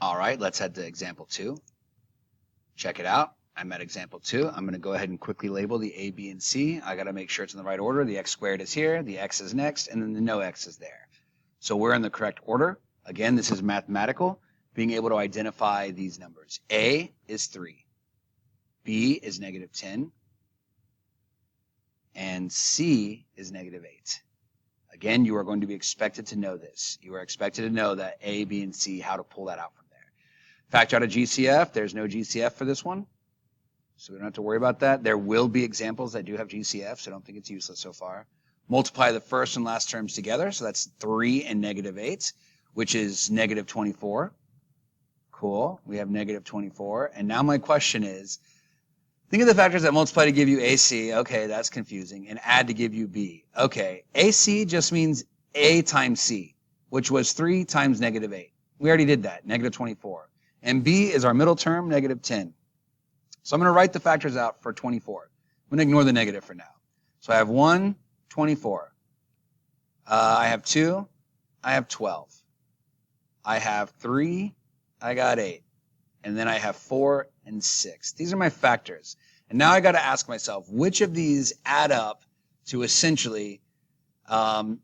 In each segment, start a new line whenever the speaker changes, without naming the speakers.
All right, let's head to example 2. Check it out. I'm at example 2. I'm going to go ahead and quickly label the a, b, and c. I got to make sure it's in the right order. The x squared is here, the x is next, and then the no x is there. So we're in the correct order. Again, this is mathematical, being able to identify these numbers. A is 3, B is negative 10, and C is negative 8. Again, you are going to be expected to know this. You are expected to know that A, B, and C, how to pull that out from there. Factor out a GCF. There's no GCF for this one, so we don't have to worry about that. There will be examples that do have GCF, so I don't think it's useless so far. Multiply the first and last terms together, so that's 3 and negative 8, which is negative 24. Cool. We have negative 24. And now my question is, think of the factors that multiply to give you AC. Okay, that's confusing. And add to give you B. Okay, AC just means A times C, which was 3 times negative 8. We already did that, negative 24. And B is our middle term, negative 10. So I'm going to write the factors out for 24. I'm going to ignore the negative for now. So I have 1, 24. I have 2, I have 12. I have 3, I got 8. And then I have 4 and 6. These are my factors. And now I got to ask myself, which of these add up to essentially 10?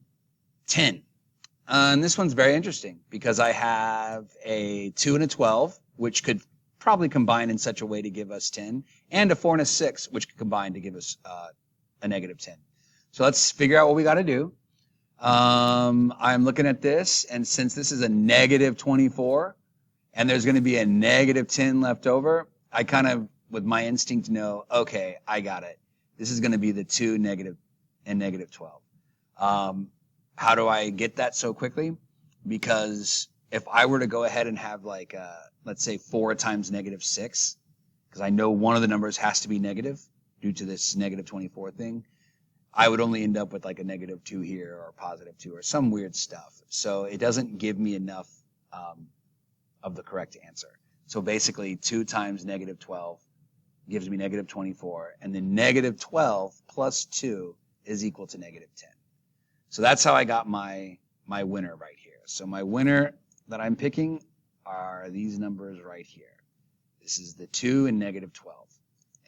And this one's very interesting because I have a 2 and a 12, which could probably combine in such a way to give us 10, and a 4 and a 6, which could combine to give us a negative 10. So let's figure out what we got to do. I'm looking at this, and since this is a negative 24, and there's going to be a negative 10 left over, I kind of, with my instinct, know, okay, I got it. This is going to be the 2, negative, and negative 12. How do I get that so quickly? Because if I were to go ahead and have like, let's say 4 times negative 6, because I know one of the numbers has to be negative due to this negative 24 thing, I would only end up with like a negative 2 here or a positive 2 or some weird stuff. So it doesn't give me enough of the correct answer. So basically 2 times negative 12 gives me negative 24, and then negative 12 plus 2 is equal to negative 10. So that's how I got my winner right here. So my winner that I'm picking are these numbers right here. This is the 2 and negative 12.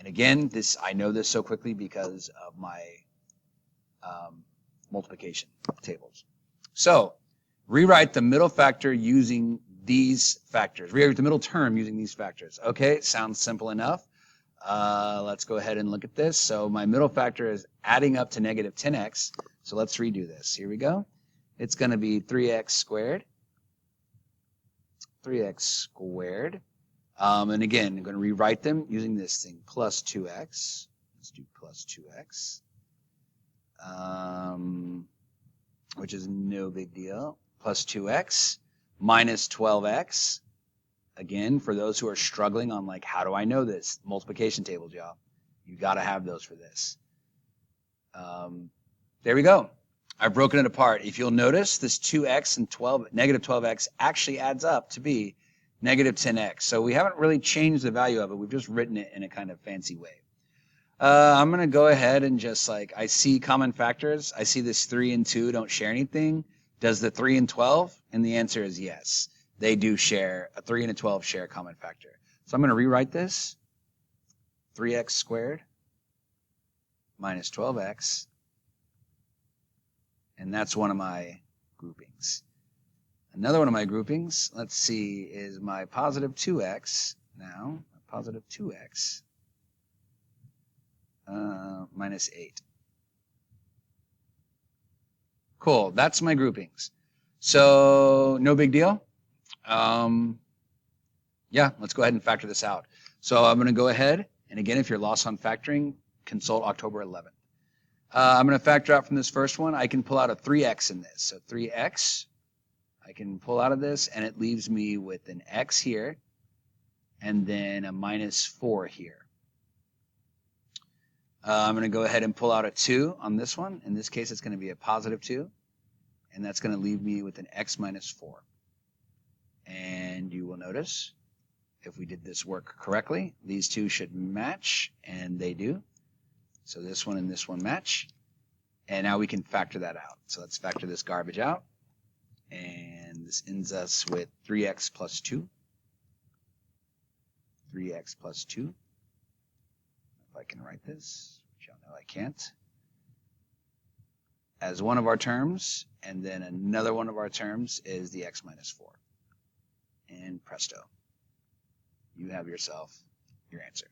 And again, I know this so quickly because of my multiplication tables. So rewrite the middle factor using these factors. Rewrite the middle term using these factors. Okay, sounds simple enough. Let's go ahead and look at this. So my middle factor is adding up to negative 10x. So let's redo this. Here we go. It's going to be 3x squared. 3x squared. And again, I'm going to rewrite them using this thing, plus 2x. Let's do plus 2x. Which is no big deal. Plus 2x minus 12x. Again, for those who are struggling on like, how do I know this? Multiplication tables, y'all. You got to have those for this. There we go. I've broken it apart. If you'll notice, this 2x and negative 12x actually adds up to be negative 10x. So we haven't really changed the value of it. We've just written it in a kind of fancy way. I'm going to go ahead and just like, I see common factors. I see this 3 and 2 don't share anything. Does the 3 and 12? And the answer is yes. They do share, a 3 and a 12 share a common factor. So I'm going to rewrite this. 3x squared minus 12x. And that's one of my groupings. Another one of my groupings, let's see, is my positive 2x now. Positive 2x minus 8. Cool, that's my groupings. So no big deal. Yeah, let's go ahead and factor this out. So I'm going to go ahead, and again, if you're lost on factoring, consult October 11th. I'm going to factor out from this first one. I can pull out a 3x in this. So 3x, I can pull out of this, and it leaves me with an x here, and then a minus 4 here. I'm going to go ahead and pull out a 2 on this one. In this case, it's going to be a positive 2, and that's going to leave me with an x minus 4. And you will notice, if we did this work correctly, these two should match, and they do. So this one and this one match. And now we can factor that out. So let's factor this garbage out. And this ends us with 3x plus 2. 3x plus 2. If I can write this, which y'all know I can't, as one of our terms, and then another one of our terms is the x minus 4. And presto, you have yourself your answer.